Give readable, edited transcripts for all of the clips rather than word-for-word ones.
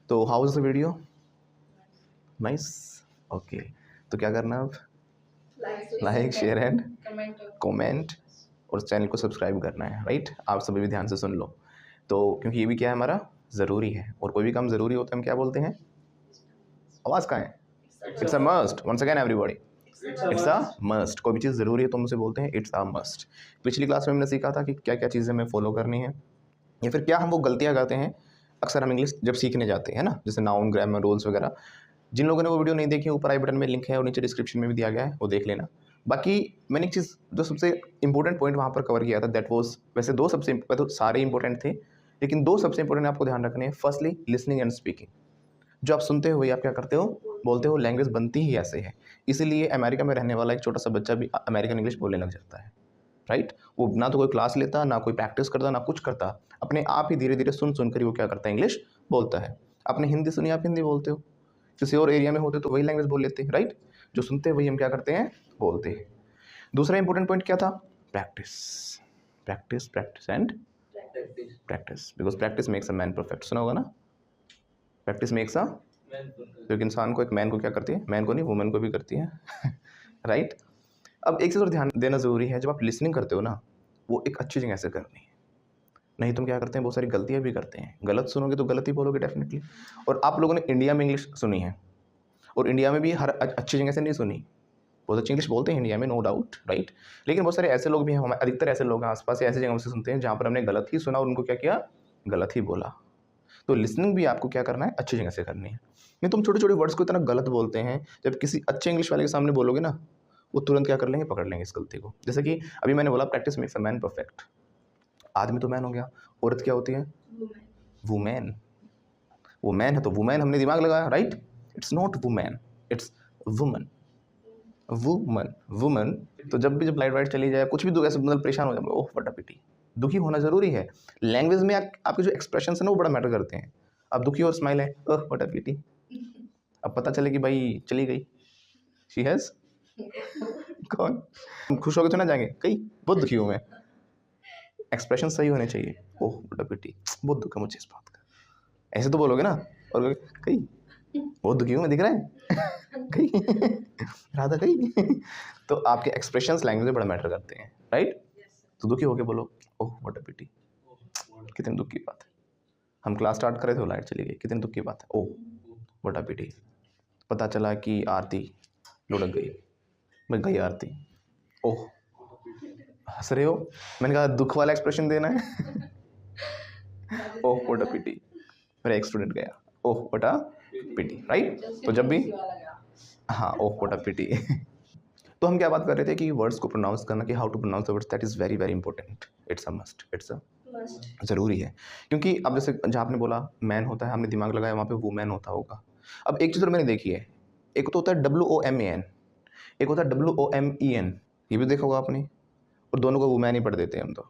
तो how is the video? Nice. Okay, तो क्या करना अब? लाइक शेयर एंड कमेंट और चैनल को सब्सक्राइब करना है, राइट? आप सभी भी ध्यान से सुन लो। तो क्योंकि ये भी क्या है, हमारा ज़रूरी है, और कोई भी काम ज़रूरी होता है हम क्या बोलते हैं? आवाज़ कहाँ है? It's a must. Once again everybody, it's a must. कोई भी चीज़ ज़रूरी है तो हम उसे बोलते हैं इट्स अ मस्ट। पिछली क्लास में हमने सीखा था कि क्या क्या चीज़ें हमें फॉलो करनी है, या फिर क्या हम वो गलतियाँ करते हैं अक्सर हम इंग्लिश जब सीखने जाते हैं ना, जैसे नाउन, ग्रामर, रूल्स वगैरह। जिन लोगों ने वो वीडियो नहीं देखी, ऊपर आई बटन में लिंक है और नीचे डिस्क्रिप्शन में भी दिया गया है, वो देख लेना। बाकी मैंने एक चीज़ जो सबसे इंपॉर्टेंट पॉइंट वहाँ पर कवर किया था, दैट वाज, वैसे दो सबसे तो सारे इंपॉर्टेंट थे, लेकिन दो सबसे इंपॉर्टेंट आपको ध्यान रखने हैं। Firstly listening and speaking. जो आप सुनते हो वही आप क्या करते हो, बोलते हो। लैंग्वेज बनती ही ऐसे है, इसीलिए अमेरिका में रहने वाला एक छोटा सा बच्चा भी अमेरिकन इंग्लिश बोलने लग जाता है, राइट? वो ना तो कोई क्लास लेता, ना कोई प्रैक्टिस करता, ना कुछ करता, अपने आप ही धीरे धीरे सुन सुन कर ही वो क्या करता है, इंग्लिश बोलता है। आपने हिंदी सुनी, आप हिंदी बोलते हो। किसी और एरिया में होते तो वही लैंग्वेज बोल लेते हैं, राइट? जो सुनते हैं वही हम क्या करते हैं, बोलते हैं। दूसरा इंपॉर्टेंट पॉइंट क्या था? Practice. Practice, practice and practice, because practice makes a man perfect. सुना होगा ना, प्रैक्टिस मेक्स अ, जो एक इंसान को, एक मैन को क्या करती है, मैन को नहीं वुमेन को भी करती है राइट? अब एक चीज़ और ध्यान देना ज़रूरी है, जब आप लिसनिंग करते हो ना, वो एक अच्छी जगह से करनी है। नहीं तुम क्या करते हैं, बहुत सारी गलतियाँ भी करते हैं। गलत सुनोगे तो गलत ही बोलोगे डेफिनेटली। और आप लोगों ने इंडिया में इंग्लिश सुनी है, और इंडिया में भी हर अच्छी जगह से नहीं सुनी। बहुत अच्छी इंग्लिश बोलते हैं इंडिया में, नो डाउट, राइट? लेकिन बहुत सारे ऐसे लोग भी हैं, हमारे अधिकतर ऐसे लोग हैं आसपास या ऐसी जगहों से सुनते हैं जहाँ पर हमने गलत ही सुना और उनको क्या किया, गलत ही बोला। तो लिसनिंग भी आपको क्या करना है, अच्छी जगह से करनी है। नहीं तुम छोटे छोटे वर्ड्स को इतना गलत बोलते हैं, जब किसी अच्छे इंग्लिश वाले के सामने बोलोगे ना, वो तुरंत क्या कर लेंगे, पकड़ लेंगे इस गलती को। जैसे कि अभी मैंने बोला practice makes a man perfect. आदमी तो मैन हो गया, औरत क्या होती है, वुमेन। वो मैन है तो वुमेन हमने दिमाग लगाया, right? It's not women, it's woman. Woman, woman. तो जब भी लाइट वाइट चली जाए, कुछ भी ऐसे मतलब परेशान हो जाए, ओह व्हाट अ पिटी। दुखी होना जरूरी है। लैंग्वेज में आपके जो एक्सप्रेशन है ना, वो बड़ा मैटर करते हैं। आप दुखी और स्माइल है, ओह व्हाट अ पिटी। अब पता चले कि भाई चली गई, शी हैज कौन, खुश होकर तो ना जाएंगे कहीं, बहुत दुखी हूँ मैं। एक्सप्रेशन सही होने चाहिए, ओह व्हाट अ पिटी, बहुत दुख है मुझे इस बात का, ऐसे तो बोलोगे ना। और कहीं बहुत दुखी हूँ मैं, दिख रहा है कहीं राधा कहीं तो आपके एक्सप्रेशंस लैंग्वेज में बड़ा मैटर करते हैं, राइट? तो दुखी होके बोलो, ओह व्हाट अ पिटी, कितनी दुख की बात है। हम क्लास स्टार्ट करे थे, लाइट चली गई, कितनी दुख की बात है, ओह व्हाट अ पिटी। पता चला कि आरती लुढ़क गई, मैं गई आरती, ओह। हंस रहे हो, मैंने कहा दुख वाला एक्सप्रेशन देना है ओह व्हाट अ पिटी, मेरा एक स्टूडेंट गया, oh what a pity, right? तो जब भी, हाँ, ओह व्हाट अ पिटी तो हम क्या बात कर रहे थे कि वर्ड्स को प्रोनाउंस करना, कि how to pronounce the words, that is very very important. It's a must, it's a ज़रूरी है। क्योंकि अब जैसे जहाँ आपने बोला मैन होता है, हमने दिमाग लगाया वहाँ पे वुमेन होता होगा। अब एक चीज़ और मैंने देखी है, एक तो होता है WOMAN, एक होता है WOMEN, ये भी देखा होगा आपने। और दोनों को वुमेन ही पढ़ देते हैं हम तो,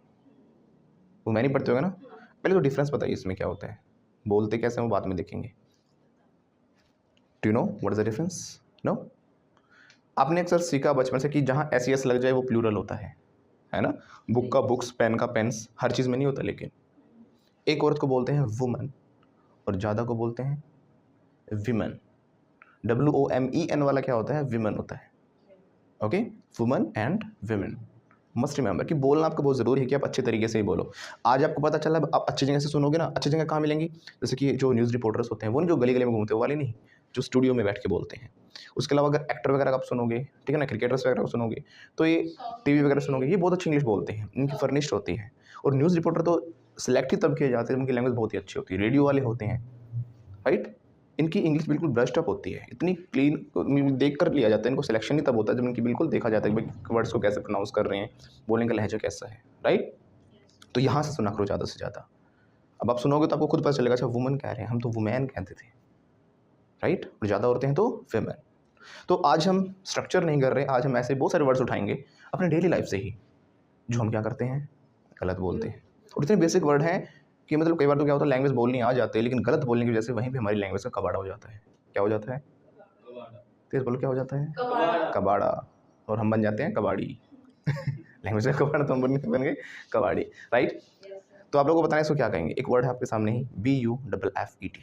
वुमेन ही पढ़ते होगा ना। पहले तो डिफरेंस बताइए इसमें क्या होता है, बोलते कैसे हैं वो बाद में देखेंगे। Do you know what is the difference? No? आपने अक्सर सीखा बचपन से कि जहाँ SES लग जाए वो प्लूरल होता है ना? बुक का बुक्स, पेन का पेन्स, हर चीज़ में नहीं होता। लेकिन एक औरत को बोलते हैं वुमन और ज़्यादा को बोलते हैं विमन। WOMEN वाला क्या होता है, विमन होता है। Okay, woman and women. Must remember कि बोलना आपको बहुत ज़रूरी है कि आप अच्छे तरीके से ही बोलो। आज आपको पता चला, आप अच्छी जगह से सुनोगे ना, अच्छी जगह कहाँ मिलेंगी? जैसे कि जो न्यूज़ रिपोर्टर्स होते हैं, वो नहीं जो गली गली में घूमते हैं, वो वाले नहीं, जो स्टूडियो में बैठ के बोलते हैं। उसके अलावा अगर एक्टर वगैरह आप सुनोगे, ठीक है ना, क्रिकेटर्स वगैरह को सुनोगे, तो ये TV वगैरह सुनोगे, ये बहुत अच्छी इंग्लिश बोलते हैं, इनकी फर्निश्ड होती है। और न्यूज़ रिपोर्टर तो सिलेक्ट ही तब किए जाते हैं, उनकी लैंग्वेज बहुत ही अच्छी होती है। रेडियो वाले होते हैं, राइट? इनकी इंग्लिश बिल्कुल ब्रश्ड अप होती है, इतनी क्लीन, देख कर लिया जाता है। इनको सिलेक्शन ही तब होता है जब इनकी बिल्कुल देखा जाता है कि भाई वर्ड्स को कैसे प्रोनाउंस कर रहे हैं, बोलने का लहजा कैसा है, राइट? तो यहाँ से सुना करो ज़्यादा से ज़्यादा। अब आप सुनोगे तो आपको खुद पता चलेगा, अच्छा वुमन कह रहे हैं, हम तो वुमेन कहते थे, राइट? और ज़्यादा औरतें हैं तो फेमेन। तो आज हम स्ट्रक्चर नहीं कर रहे, आज हम ऐसे बहुत सारे वर्ड्स उठाएंगे अपने डेली लाइफ से ही, जो हम क्या करते हैं, गलत बोलते हैं। और इतने बेसिक वर्ड हैं कि मतलब कई बार तो क्या होता है, लैंग्वेज बोलनी आ जाती है, लेकिन गलत बोलने की वजह से वहीं पे हमारी लैंग्वेज का कबाड़ा हो जाता है। क्या हो जाता है, तेज बोलो, क्या हो जाता है, कबाड़ा। और हम बन जाते हैं कबाड़ी लैंग्वेज का कबाड़ा, तो हम बन गए कबाड़ी, राइट? तो आप लोगों को बताना है इसको क्या कहेंगे। एक वर्ड है आपके सामने ही, BUFFET,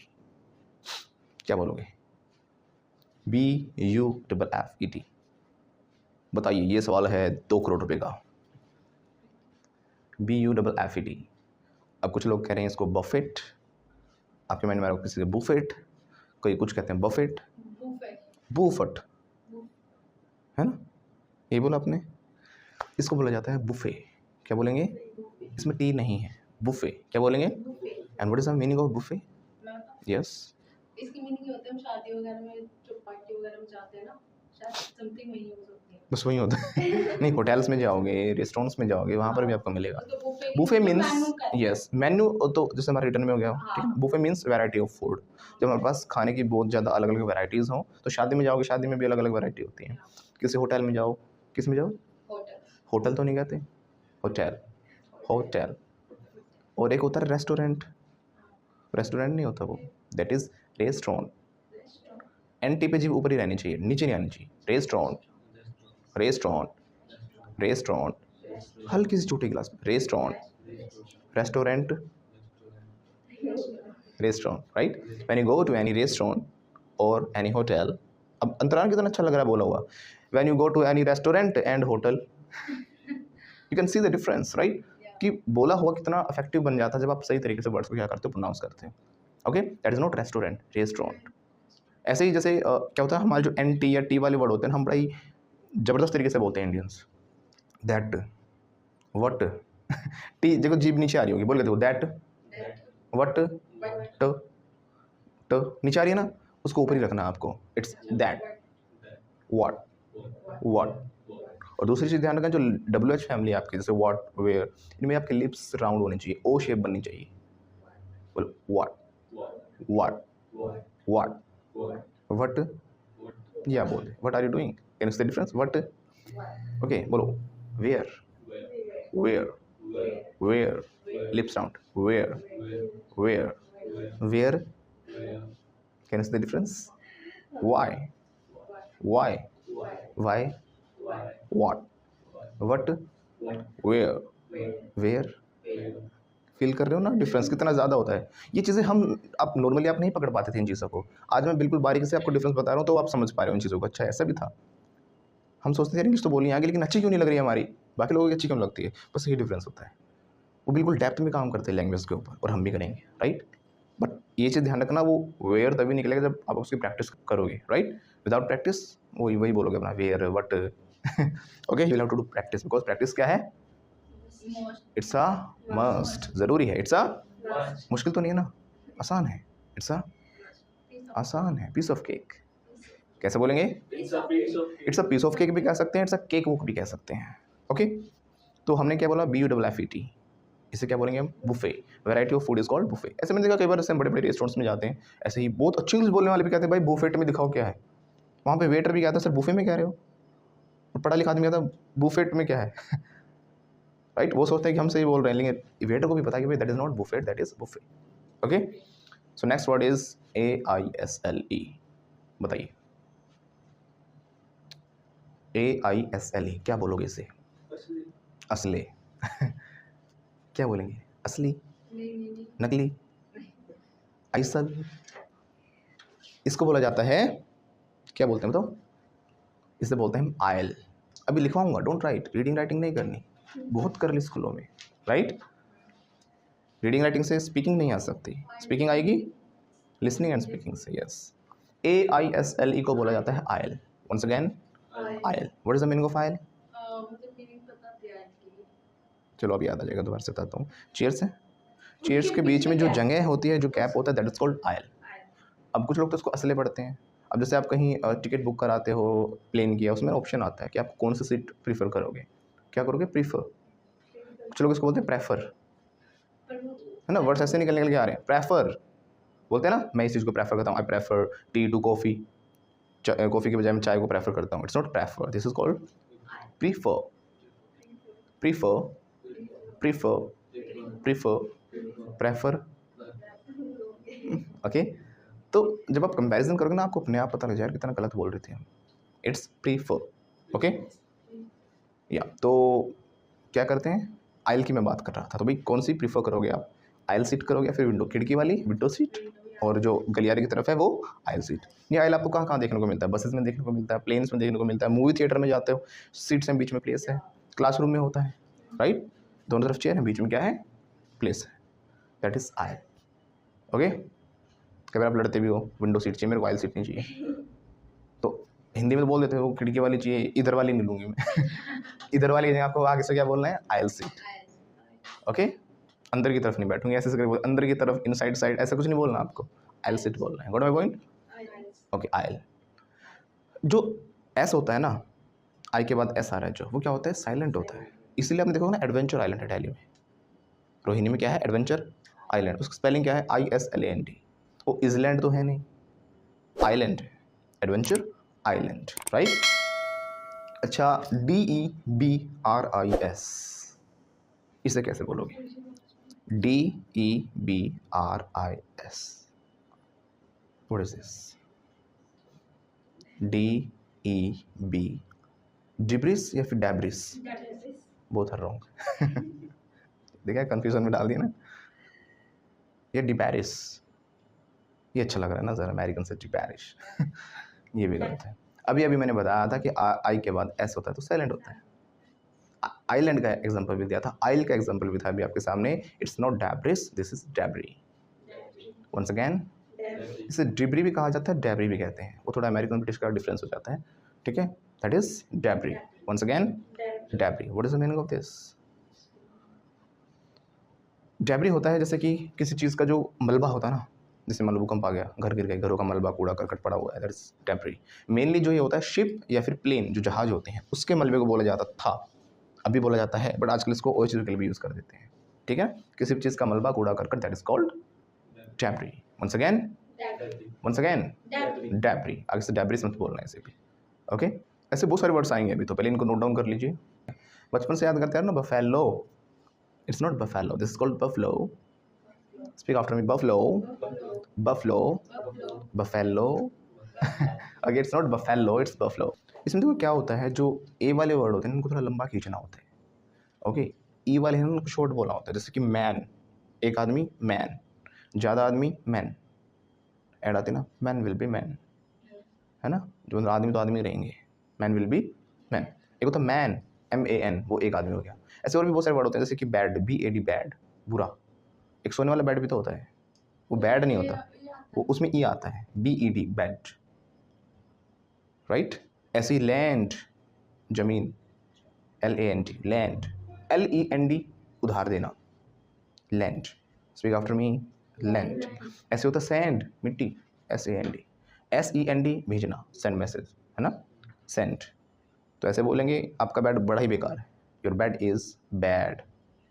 क्या बोलोगे? BUFFET। बताइए, ये सवाल है 2 करोड़ रुपए का। BUFFET। अब कुछ लोग कह रहे हैं इसको बफेट, आपके माइंड में आ रहा हो किसी से बुफेट, कोई कुछ कहते हैं बफेट, बूफट, है ना, ये बोला आपने। इसको बोला जाता है बुफे। क्या बोलेंगे? इसमें टी नहीं है, बुफे। क्या बोलेंगे? And what is the meaning of buffet? Yes, इसकी मीनिंग होता है हम शादी वगैरह में जो पार्टी वगैरह में जाते हैं ना, शायद समथिंग वही यूज होती है। बस वही होता है। नहीं, होटल्स में जाओगे, रेस्टोरेंट्स में जाओगे, वहाँ पर भी आपको मिलेगा। बुफे मीन्स, यस, मेन्यू तो जैसे हमारे रिटर्न में हो गया, ठीक है। Buffet means variety of food. जब हमारे पास खाने की बहुत ज़्यादा अलग अलग वैराइटीज़ हों, तो शादी में जाओगे, शादी में भी अलग अलग वैरायटी होती है। किसी होटल में जाओ, किस में जाओ? होटल तो नहीं कहते, होटल, होटल। और एक होता है रेस्टोरेंट, रेस्टोरेंट नहीं होता वो, दैट इज़ रेस्टोरेंट। NT पे जीभ ऊपर ही रहनी चाहिए, नीचे नहीं आनी चाहिए। रेस्टोरेंट, रेस्टोरेंट, रेस्टोरेंट, हल्की सी छोटी क्लास में, restaurant, restaurant, restaurant, right. When you go to any restaurant और एनी होटल, अब अंतराल कितना अच्छा लग रहा है बोला हुआ। When you go to any restaurant and hotel, you can see the difference, right, कि बोला हुआ कितना इफेक्टिव बन जाता है जब आप सही तरीके से वर्ड्स को क्या करते हो, प्रोनाउंस करते हो। Okay, that is not restaurant, restaurant. ऐसे ही जैसे क्या होता है, हमारे जो NT या T वाले वर्ड होते हैं हम बड़ा ही ज़बरदस्त तरीके से बोलते हैं इंडियंस। दैट, वट, टी देखो जीभ नीचे आ रही होगी, बोल के देखो, दैट, वट, ट नीचे आ रही है ना, उसको ऊपर ही रखना है आपको, इट्स दैट, व्हाट, व्हाट। और दूसरी चीज़ ध्यान रखें, जो WH फैमिली है आपकी, जैसे व्हाट, वेयर, इनमें आपके लिप्स राउंड होने चाहिए, O शेप बननी चाहिए। बोलो व्हाट, व्हाट, व्हाट, वट, या बोल what are you doing, can you see the difference, what. Okay, बोलो where, where, where, lips round, where, where, where, can you see the difference, why, why, why, what, what, where, where. Feel कर रहे हो ना difference कितना ज़्यादा होता है। ये चीज़ें हम आप नॉर्मली आप नहीं पकड़ पाते थे इन चीज़ों को, आज मैं बिल्कुल बारीकी से आपको डिफरेंस बता रहा हूँ तो आप समझ पा रहे हो इन चीज़ों को। अच्छा, ऐसा भी था, हम सोचते थे इंग्लिश तो बोलनी आगे लेकिन अच्छी क्यों नहीं लग रही है हमारी, बाकी लोगों की अच्छी क्यों लगती है, बस यही डिफरेंस होता है। वो बिल्कुल डेप्थ में काम करते हैं लैंग्वेज के ऊपर, और हम भी करेंगे, राइट। बट ये चीज़ ध्यान रखना, वो वेयर तभी निकलेगा जब आप उसकी प्रैक्टिस करोगे, राइट। विदाउट प्रैक्टिस वही वही बोलोगे अपना where, what. Okay, you will have to do practice, because practice क्या है, इट्स अ मस्ट, ज़रूरी है। इट्स अ, मुश्किल तो नहीं है ना, आसान है, इट्स अ, आसान है, पीस ऑफ केक। कैसे बोलेंगे? It's a piece of cake भी कह सकते हैं, इट्स अ केक वुक भी कह सकते हैं। ओके, तो हमने क्या बोला, BUFFET। इसे क्या बोलेंगे हम, buffet. Variety of food is called buffet. ऐसे मैंने देखा कई बार, ऐसे बड़े बड़े रेस्टोरेंट्स में जाते हैं, ऐसे ही बहुत अच्छी इंग्लिश बोलने वाले भी कहते हैं भाई बुफेट में दिखाओ क्या है। वहाँ पे वेटर भी कहता है सर बुफे में कह रहे हो, और पढ़ा लिखा आदमी कहता है बुफेट में क्या है। राइट, वो सोचते हैं कि हम सही बोल रहे हैं, लेकिन वेटर को भी पता है कि भाई that is not Buffett, that is buffet. Okay, so next word is AISLE। बताइए, AISLE क्या बोलोगे इसे? असले। क्या बोलेंगे, असली, नकली, आइसल। इसको बोला जाता है, क्या बोलते हैं बताओ, इसे बोलते हैं हम आयल। अभी लिखवाऊंगा, डोंट राइट, रीडिंग राइटिंग नहीं करनी, बहुत कर ली स्कूलों में, राइट। रीडिंग राइटिंग से स्पीकिंग नहीं आ सकती, स्पीकिंग आएगी लिसनिंग एंड स्पीकिंग से। यस, AISLE को बोला जाता है aisle. Once again, aisle, what is the meaning of aisle? चलो अभी याद आ जाएगा, दोबारा से बताता हूँ। चेयर्स है, चेयर्स के बीच में जो जगह होती है, जो गैप होता है, दैट इज कॉल्ड आयल। अब कुछ लोग तो उसको असले पढ़ते हैं। अब जैसे आप कहीं टिकट बुक कराते हो प्लेन की, उसमें ऑप्शन आता है कि आप कौन सी सीट प्रीफर करोगे, क्या करोगे, प्रीफर। कुछ लोग इसको बोलते हैं प्रेफर, है ना, वर्ड्स ऐसे निकल के आ रहे हैं, प्रेफर बोलते हैं ना, मैं इस चीज़ को प्रेफर करता हूँ, I prefer tea to coffee, coffee के बजाय मैं चाय को प्रेफर करता हूँ। It's not prefer, this is called prefer, prefer, prefer, prefer, prefer. Okay, तो जब आप कंपैरिजन करोगे ना, आपको अपने आप पता लग जाएगा कितना गलत बोल रहे थे हम। It's prefer. ओके, या तो क्या करते हैं, आयल की मैं बात कर रहा था, तो भाई कौन सी प्रीफर करोगे आप, आयल सीट करोगे या फिर विंडो, खिड़की वाली विंडो सीट, और जो गलियारे की तरफ है वो आयल सीट। ये आयल आपको कहाँ कहाँ देखने को मिलता है? बसेस में देखने को मिलता है, प्लेन्स में देखने को मिलता है, मूवी थिएटर में जाते हो सीट्स हैं, बीच में प्लेस है, क्लासरूम में होता है, राइट? दोनों तरफ चेयर है, बीच में क्या है? प्लेस है, दैट इज आयल। ओके, कभी आप लड़ते भी हो विंडो सीट चाहिए मेरे को, आयल सीट नहीं चाहिए, तो हिंदी में तो बोल देते हो खिड़की वाली चाहिए, इधर वाली नहीं लूँगी मैं इधर वाली जगह आपको आगे से क्या बोलना है? Oil seat. ओके, अंदर की तरफ नहीं बैठूंगी, ऐसे करके अंदर की तरफ, इनसाइड साइड, ऐसा कुछ नहीं बोलना आपको, आयल सीट बोलना है। Got my point? Okay, oil. जो एस होता है ना, आई के बाद एस आ रहा है जो, वो क्या होता है? साइलेंट होता है। इसीलिए आपने देखो ना, एडवेंचर आइलैंड है दिल्ली में, रोहिणी में क्या है? Adventure island. उसकी स्पेलिंग क्या है? ISLAND। वो इजलैंड तो है नहीं, आइलैंड है, एडवेंचर आइलैंड, राइट? अच्छा, DEBRIS, इसे कैसे बोलोगे? DEBRIS, what is this? DEB, debris या फिर डैब्रिस? बोथ आर रॉन्ग देखा, कंफ्यूजन में डाल दिया ना। ये डिपैरिस, ये अच्छा लग रहा है ना ज़रा अमेरिकन से, डिपैरिश ये भी गलत है। अभी मैंने बताया था कि आई के बाद एस होता है तो साइलेंट होता है। आइलैंड का एग्जांपल भी दिया था, आइल का एग्जांपल भी था अभी आपके सामने। It's not debris, this is debris. Once again, इसे डिब्री भी कहा जाता है, डैब्री भी कहते हैं, वो थोड़ा अमेरिकन ब्रिटिश का डिफरेंस हो जाता है, ठीक है? That is debris. Once again, debris. What is the meaning of this? Debris होता है जैसे कि किसी चीज़ का जो मलबा होता है ना, जैसे मान लो भूकंप आ गया, घर गिर गए, घरों का मलबा, कूड़ा करकट पड़ा हुआ है, दैट इज डैब्री। मेनली जो ये होता है शिप या फिर प्लेन, जो जहाज होते हैं, उसके मलबे को बोला जाता था, अभी बोला जाता है, बट आजकल इसको और चीज़ों के लिए भी यूज़ कर देते हैं, ठीक है? किसी भी चीज़ का मलबा, कूड़ा करकट, that is called debris. Once again, debris. आगे से डैब्रिस मत बोलना है इसे भी, ओके? ऐसे बहुत सारे वर्ड्स आएंगे अभी, तो पहले इनको नोट डाउन कर लीजिए। बचपन से याद करते हैं ना, buffalo. It's not buffalo, this is called buffalo. Speak after me, buffalo, buffalo, buffalo again, it's not buffalo, it's buffalo. इसमें देखो क्या होता है, जो ए वाले वर्ड होते हैं उनको थोड़ा लंबा खींचना होता है, ओके? ई वाले हैं उनको शॉर्ट बोलना होता है, जैसे कि मैन, एक आदमी मैन, ज़्यादा आदमी मैन, ऐड आती ना, मैन विल बी मैन, है ना? जो आदमी तो आदमी रहेंगे, मैन विल बी मैन। एक होता है मैन, MAN, वो एक आदमी हो गया। ऐसे और भी बहुत सारे वर्ड होते हैं, जैसे कि बैड, BAD, बैड, बुरा। एक सोने वाला बैड भी तो होता है, वो बैड नहीं होता, वो उसमें ई आता है, BED, बैड, राइट? ऐसे ही लैंड, जमीन, LAND, लैंड, LEND, उधार देना, लैंड। स्पीक आफ्टर मी, लैंड। ऐसे होता है सैंड, मिट्टी, SAND, SEND, भेजना, सेंड मैसेज, है ना? सेंड। तो ऐसे बोलेंगे आपका बैड बड़ा ही बेकार है, योर बैड इज बैड।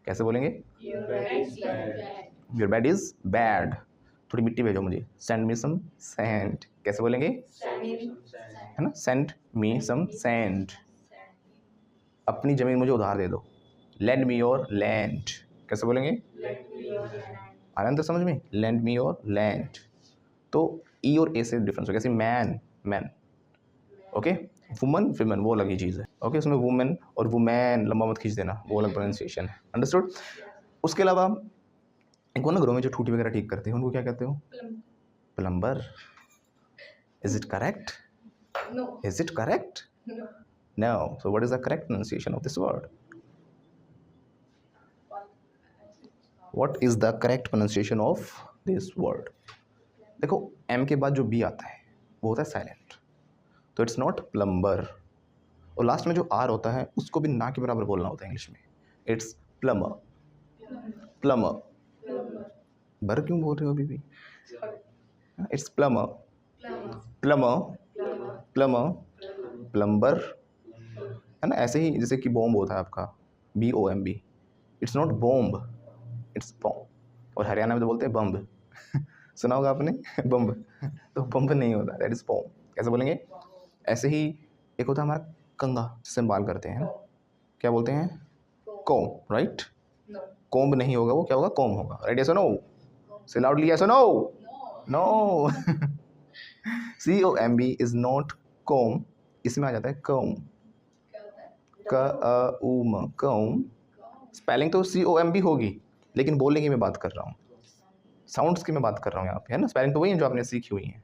कैसे बोलेंगे? Your bad is bad. थोड़ी मिट्टी भेजो मुझे, सेंड मी सम सैंड। कैसे बोलेंगे? है ना, सेंड मी सम सैंड। अपनी जमीन मुझे उधार दे दो, लैंड मी योर लैंड। कैसे बोलेंगे? आनंद समझ में, लैंड मी योर लैंड। तो ई और ए से डिफरेंस हो गया, जैसे man, man, okay? Woman, women, वो अलग ही चीज़ है, ओके? उसमें वुमेन और वुमैन लंबा मत खींच देना, वो अलग प्रोनाउंसिएशन है, अंडरस्टूड? उसके अलावा एक वो ना घरों में जो टूटी वगैरह ठीक करते हैं, उनको क्या कहते हो? Plumber. Is it correct? No. Is it correct? No. No. So what is the correct pronunciation of this word? What is the correct pronunciation of this word? देखो, M के बाद जो B आता है वो होता है साइलेंट, तो इट्स नॉट प्लम्बर। और लास्ट में जो R होता है उसको भी ना के बराबर बोलना होता है इंग्लिश में, इट्स प्लमर। प्लमर, बर क्यों बोल रहे हो अभी भी? It's plumber, plumber, plumber, plumber, है ना? ऐसे ही जैसे कि बॉम्ब होता है आपका, BOMB, it's not bomb, it's bomb. और हरियाणा में तो बोलते हैं बम्ब सुना होगा आपने बम्ब, तो बम्ब नहीं होता, दैट इज बॉम्ब। कैसे बोलेंगे? ऐसे ही एक होता है हमारा कंघा, जिससे हम बाल करते हैं, क्या बोलते हैं? Comb, right? कॉम्ब नहीं होगा, वो क्या होगा? कॉम्ब होगा, राइट? यस और नो? से लाउडली, यस और no? No COMB is not comb, इसमें आ जाता है कॉम्ब, कॉम्ब। स्पेलिंग तो COMB होगी, लेकिन बोलने की मैं बात कर रहा हूँ, साउंड्स की मैं बात कर रहा हूँ यहाँ पे, है ना। स्पेलिंग तो वही है जो आपने सीखी हुई है,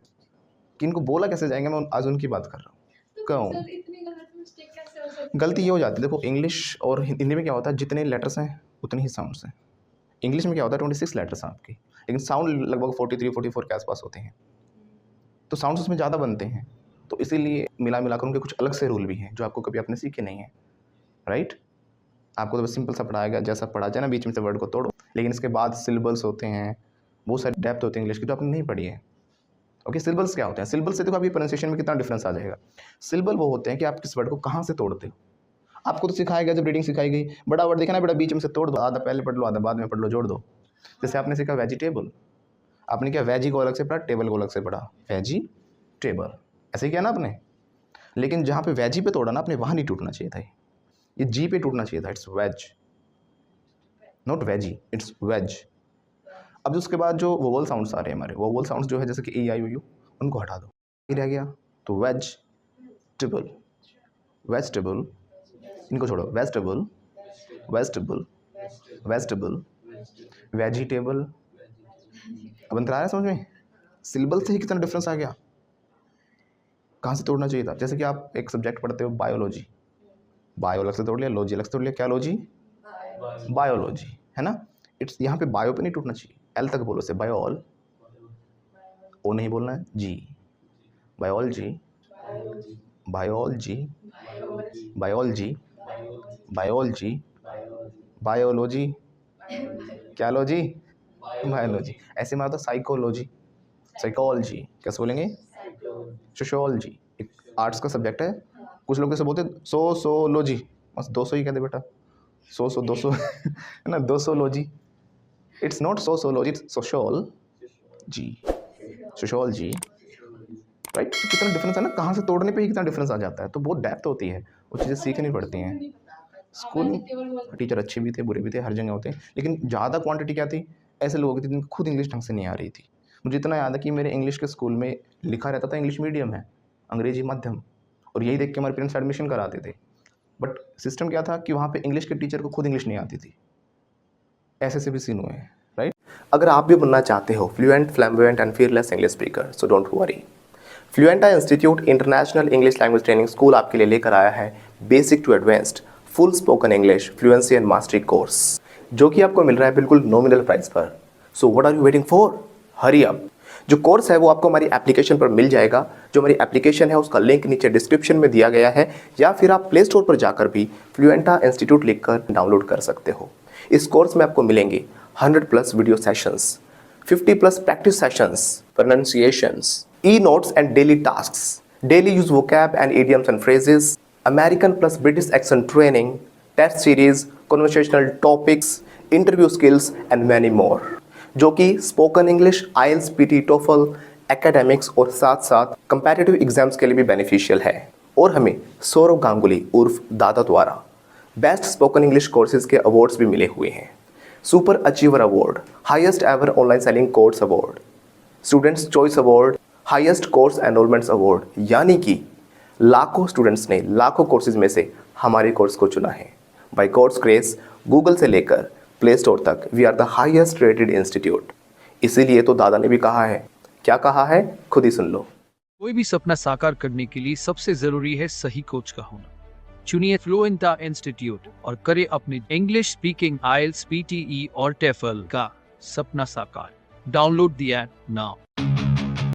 कि इनको बोला कैसे जाएंगे, मैं आज उनकी बात कर रहा हूँ। क्यों सर इतनी गलत मिस्टेक कैसे हो सकती है? गलती ये हो जाती है, देखो इंग्लिश और हिंदी में क्या होता है, जितने लेटर्स हैं उतने ही साउंड्स हैं। इंग्लिश में क्या होता है 26 लेटर्स हैं आपके, लेकिन साउंड लगभग 43-44 के आसपास होते हैं, तो साउंड्स उसमें ज़्यादा बनते हैं। तो इसीलिए मिला कर उनके कुछ अलग से रूल भी हैं जो आपको कभी आपने सीखे नहीं है, राइट। आपको तो बस सिंपल सा पढ़ाया गया, जैसा पढ़ा जाए ना, बीच में से वर्ड को तोड़ो, लेकिन इसके बाद सिलेबल्स होते हैं, बहुत सारी डेप्थ होती है इंग्लिश की जो आपने नहीं पढ़ी है। ओके, सिलेबल्स क्या होते हैं? सिलेबल से देखो आपकी प्रोनाउंसिएशन में कितना डिफरेंस आ जाएगा। सिलेबल वो होते हैं कि आप किस वर्ड को कहाँ से तोड़ते हो। आपको तो सिखाया गया, जब रीडिंग सिखाई गई, बड़ा वर्ड देखा ना बेटा, बीच में से तोड़ दो, आधा पहले पढ़ लो, आधा बाद में पढ़ लो, जोड़ दो। जैसे आपने सीखा वेजिटेबल, आपने क्या वेजी को अलग से पढ़ा, टेबल को अलग से पढ़ा, वेजी टेबल, ऐसे ही किया ना आपने। लेकिन जहाँ पे वेजी पे तोड़ा ना आपने, वहाँ नहीं टूटना चाहिए था, ये जी पे टूटना चाहिए था। It's veg, not veggie, it's veg. अब उसके बाद जो वोवल साउंड्स आ रहे हैं हमारे, वोवल साउंड्स जो है जैसे कि ए आई ओ यू, उनको हटा दो, ये रह गया। तो वेजिटेबल, वेजिटेबल, इनको छोड़ो, वेजिटेबल, वेजिटेबल, वेजिटेबल, वेजिटेबल। अब अंतर आ रहा है समझ में? सिलेबल से ही कितना डिफरेंस आ गया, कहाँ से तोड़ना चाहिए था। जैसे कि आप एक सब्जेक्ट पढ़ते हो बायोलॉजी, बायो अलग से तोड़ लिया, लॉजी अलग से तोड़ लिया, क्या लॉजी, बायोलॉजी, है ना। इट्स यहाँ पे बायो पे नहीं टूटना चाहिए, एल तक बोलो से, बायोल, ओ नहीं बोलना है, जी, biology, biology, biology, biology, biology, क्या लॉजी, बायोलॉजी। ऐसे में आता साइकोलॉजी, साइकोलॉजी कैसे बोलेंगे, सोशियोलॉजी, एक आर्ट्स का सब्जेक्ट है। कुछ लोग कैसे बोलते हैं सोशोलॉजी, बस 200 ही कहते बेटा, 200 है ना, 200लॉजी। It's not sociology, it's sociology, sociology, right. तो कितना डिफरेंस है ना, कहाँ से तोड़ने पे ही कितना डिफरेंस आ जाता है। तो बहुत डेप्थ होती है, वो चीज़ें सीखनी पड़ती हैं। स्कूल में टीचर अच्छे भी थे, बुरे भी थे, हर जगह होते हैं, लेकिन ज़्यादा क्वांटिटी क्या थी, ऐसे लोगों की जिनको खुद इंग्लिश ढंग से नहीं आ रही थी। मुझे इतना याद है कि मेरे इंग्लिश के स्कूल में लिखा रहता था इंग्लिश मीडियम है, अंग्रेजी माध्यम, और यही देख के हमारे पेरेंट्स एडमिशन कराते थे। बट सिस्टम क्या था कि वहाँ पे इंग्लिश के टीचर को खुद इंग्लिश नहीं आती थी, ऐसे से भी सीन हुए हैं, राइट। अगर आप भी बनना चाहते हो fluent, flamboyant and fearless English speaker, so don't worry. Fluenta institute international English language training school आपके लिए लेकर आया है basic to advanced full spoken English fluency and mastery course, जो कि आपको मिल रहा है बिल्कुल नॉमिनल प्राइस पर। So what are you waiting for, hurry up. जो कोर्स है वो आपको हमारी एप्लीकेशन पर मिल जाएगा। जो हमारी एप्लीकेशन है उसका लिंक नीचे डिस्क्रिप्शन में दिया गया है, या फिर आप प्ले स्टोर पर जाकर भी फ्लुएंटा इंस्टीट्यूट लिखकर डाउनलोड कर सकते हो। इस कोर्स में आपको मिलेंगे 100+ video sessions, 50+ practice sessions, pronunciations, e-notes and daily tasks, daily use vocab and idioms and phrases, American plus British accent training, test series, conversational topics, interview skills and many more, जो कि spoken English, IELTS, PT, TOEFL, academics और साथ साथ comparative exams के लिए भी beneficial है। और हमें सौरव गांगुली उर्फ दादा द्वारा बेस्ट स्पोकन इंग्लिश कोर्सेज के अवार्ड्स भी मिले हुए हैं। Super achiever award, highest ever online selling course award, students choice award, highest course enrolments award, यानी कि लाखों स्टूडेंट्स ने लाखों कोर्सेज में से हमारे कोर्स को चुना है। बाय कोर्स ग्रेस, गूगल से लेकर प्ले स्टोर तक we are the highest rated institute. इसीलिए तो दादा ने भी कहा है, क्या कहा है खुद ही सुन लो। कोई भी सपना साकार करने के लिए सबसे जरूरी है सही कोच का होना। चुनिए फ्लुएंटा इंस्टीट्यूट और करें अपने इंग्लिश स्पीकिंग, IELTS, PTE और TOEFL का सपना साकार। Download the app now.